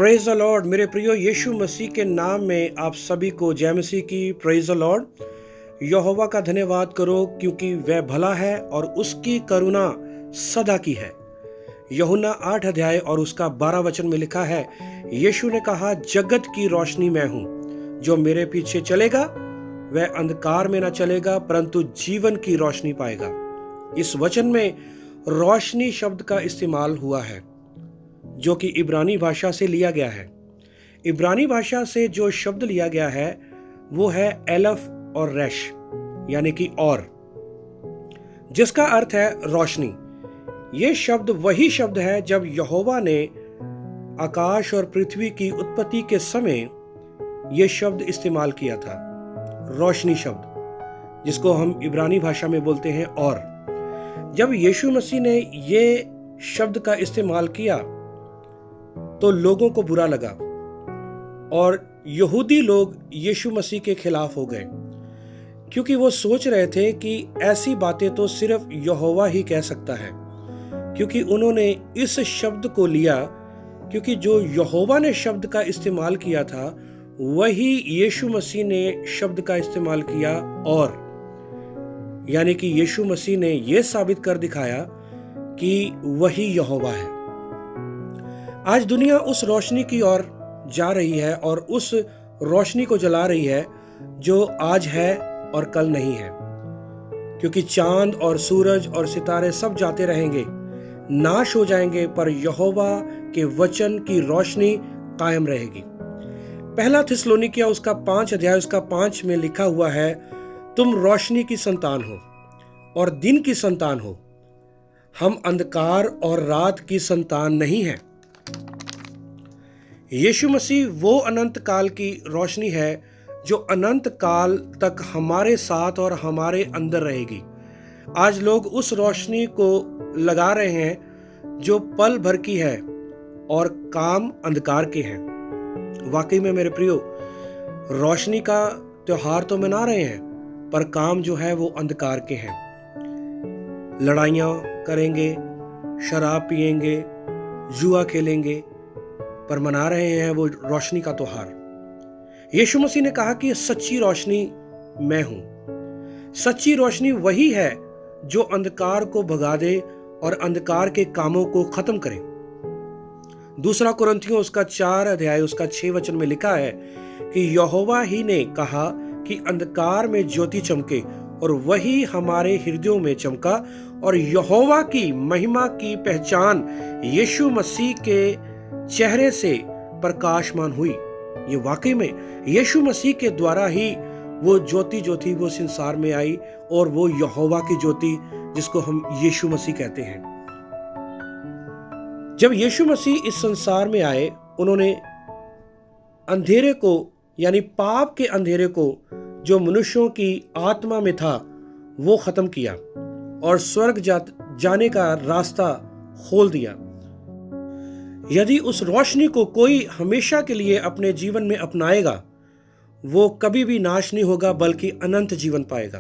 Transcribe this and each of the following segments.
Praise the Lord. मेरे प्रियो, यीशु मसीह के नाम में आप सभी को जय मसीह की। Praise the Lord. यहोवा का धन्यवाद करो क्योंकि वह भला है और उसकी करुणा सदा की है। यूहन्ना 8 अध्याय और उसका 12 वचन में लिखा है, यीशु ने कहा, जगत की रोशनी मैं हूं, जो मेरे पीछे चलेगा वह अंधकार में न चलेगा परंतु जीवन की रोशनी पाएगा। इस वचन में रोशनी शब्द का इस्तेमाल हुआ है जो कि इब्रानी भाषा से लिया गया है। इब्रानी भाषा से जो शब्द लिया गया है वो है एलफ और रेश, यानी कि और, जिसका अर्थ है रोशनी। ये शब्द वही शब्द है जब यहोवा ने आकाश और पृथ्वी की उत्पत्ति के समय ये शब्द इस्तेमाल किया था, रोशनी शब्द, जिसको हम इब्रानी भाषा में बोलते हैं और। जब यीशु मसीह ने ये शब्द का इस्तेमाल किया तो लोगों को बुरा लगा और यहूदी लोग यीशु मसीह के खिलाफ हो गए, क्योंकि वो सोच रहे थे कि ऐसी बातें तो सिर्फ यहोवा ही कह सकता है। क्योंकि उन्होंने इस शब्द को लिया, क्योंकि जो यहोवा ने शब्द का इस्तेमाल किया था वही यीशु मसीह ने शब्द का इस्तेमाल किया और, यानी कि यीशु मसीह ने यह साबित कर दिखाया कि वही यहोवा है। आज दुनिया उस रोशनी की ओर जा रही है और उस रोशनी को जला रही है जो आज है और कल नहीं है, क्योंकि चांद और सूरज और सितारे सब जाते रहेंगे, नाश हो जाएंगे, पर यहोवा के वचन की रोशनी कायम रहेगी। पहला थिस्सलुनीकियों उसका 5 अध्याय उसका 5 में लिखा हुआ है, तुम रोशनी की संतान हो और दिन की संतान हो, हम अंधकार और रात की संतान नहीं है। यीशु मसीह वो अनंत काल की रोशनी है जो अनंत काल तक हमारे साथ और हमारे अंदर रहेगी। आज लोग उस रोशनी को लगा रहे हैं जो पल भर की है और काम अंधकार के हैं। वाकई में मेरे प्रियो, रोशनी का त्योहार तो मना रहे हैं, पर काम जो है वो अंधकार के हैं। लड़ाइयाँ करेंगे, शराब पिएंगे, जुआ खेलेंगे, पर मना रहे हैं वो रोशनी का त्योहार। यीशु मसीह ने कहा कि सच्ची रोशनी मैं हूं। सच्ची रोशनी वही है जो अंधकार को भगा दे और अंधकार के कामों को खत्म करे। दूसरा कुरिन्थियों उसका 4 अध्याय उसका 6 वचन में लिखा है कि यहोवा ही ने कहा कि अंधकार में ज्योति चमके और वही हमारे हृदयों में चमका और यहोवा की महिमा की पहचान यीशु मसीह के चेहरे से प्रकाशमान हुई। ये वाकई में यीशु मसीह के द्वारा ही वो ज्योति जो थी वो संसार में आई, और वो यहोवा की ज्योति जिसको हम यीशु मसीह कहते हैं। जब यीशु मसीह इस संसार में आए, उन्होंने अंधेरे को, यानी पाप के अंधेरे को जो मनुष्यों की आत्मा में था वो खत्म किया और स्वर्ग जाने का रास्ता खोल दिया। यदि उस रोशनी को कोई हमेशा के लिए अपने जीवन में अपनाएगा, वो कभी भी नाश नहीं होगा बल्कि अनंत जीवन पाएगा।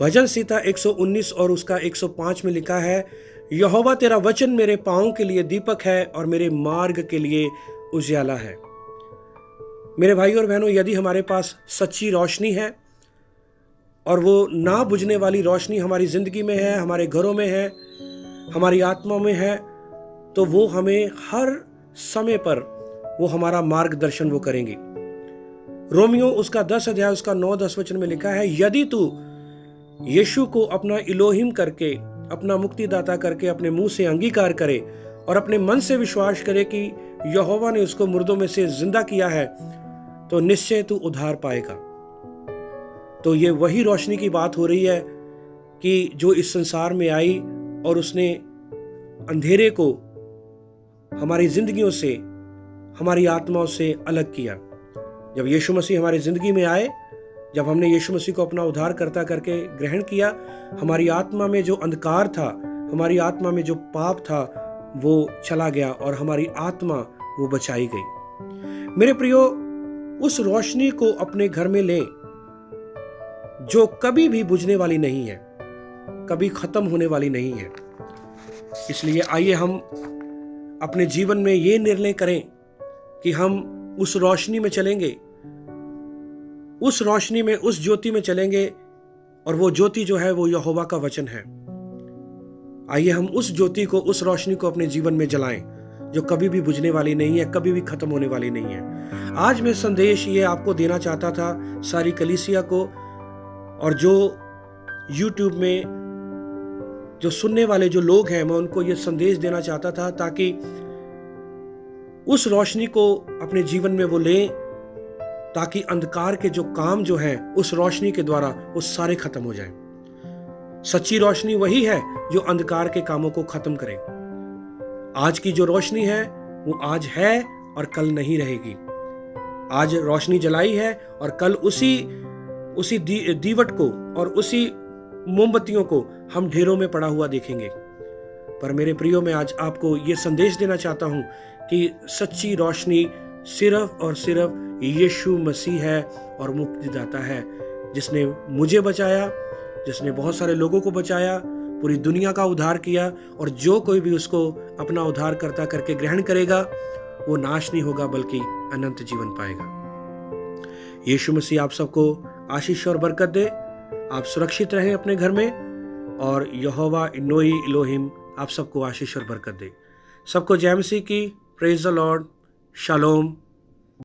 भजन संहिता 119 और उसका 105 में लिखा है, यहोवा तेरा वचन मेरे पांव के लिए दीपक है और मेरे मार्ग के लिए उजियाला है। मेरे भाई और बहनों, यदि हमारे पास सच्ची रोशनी है और वो ना बुझने वाली रोशनी हमारी जिंदगी में है, हमारे घरों में है, हमारी आत्मा में है, तो वो हमें हर समय पर वो हमारा मार्गदर्शन वो करेंगे। रोमियो उसका 10 अध्याय उसका 9-10 वचन में लिखा है, यदि तू यीशु को अपना इलोहिम करके, अपना मुक्तिदाता करके अपने मुंह से अंगीकार करे और अपने मन से विश्वास करे कि यहोवा ने उसको मुर्दों में से जिंदा किया है, तो निश्चय तू उद्धार पाएगा। तो ये वही रोशनी की बात हो रही है कि जो इस संसार में आई और उसने अंधेरे को हमारी जिंदगियों से, हमारी आत्माओं से अलग किया। जब यीशु मसीह हमारी जिंदगी में आए, जब हमने यीशु मसीह को अपना उद्धारकर्ता करके ग्रहण किया, हमारी आत्मा में जो अंधकार था, हमारी आत्मा में जो पाप था, वो चला गया और हमारी आत्मा वो बचाई गई। मेरे प्रियो, उस रोशनी को अपने घर में लें जो कभी भी बुझने वाली नहीं है, कभी खत्म होने वाली नहीं है। इसलिए आइए हम अपने जीवन में ये निर्णय करें कि हम उस रोशनी में चलेंगे, उस रोशनी में, उस ज्योति में चलेंगे, और वो ज्योति जो है वो यहोवा का वचन है। आइए हम उस ज्योति को, उस रोशनी को अपने जीवन में जलाएं, जो कभी भी बुझने वाली नहीं है, कभी भी खत्म होने वाली नहीं है। आज मैं संदेश ये आपको देना चाहता था, सारी कलीसिया को, और जो YouTube में जो सुनने वाले जो लोग हैं, मैं उनको ये संदेश देना चाहता था ताकि उस रोशनी को अपने जीवन में वो लें, ताकि अंधकार के जो काम जो हैं उस रोशनी के द्वारा वो सारे खत्म हो जाएं। सच्ची रोशनी वही है जो अंधकार के कामों को खत्म करे। आज की जो रोशनी है वो आज है और कल नहीं रहेगी। आज रोशनी जलाई है और कल उसी दीवट को और उसी मोमबत्तियों को हम ढेरों में पड़ा हुआ देखेंगे। पर मेरे प्रियो, मैं आज आपको ये संदेश देना चाहता हूं कि सच्ची रोशनी सिर्फ और सिर्फ यीशु मसीह है और मुक्तिदाता है, जिसने मुझे बचाया, जिसने बहुत सारे लोगों को बचाया, पूरी दुनिया का उद्धार किया, और जो कोई भी उसको अपना उद्धारकर्ता करके ग्रहण करेगा वो नाश नहीं होगा बल्कि अनंत जीवन पाएगा। यीशु मसीह आप सबको आशीष और बरकत दे। आप सुरक्षित रहें अपने घर में, और यहोवा इनोई इलोहिम आप सबको आशीष और बरकत दे। सबको जय मसीह की। Praise the Lord. शालोम।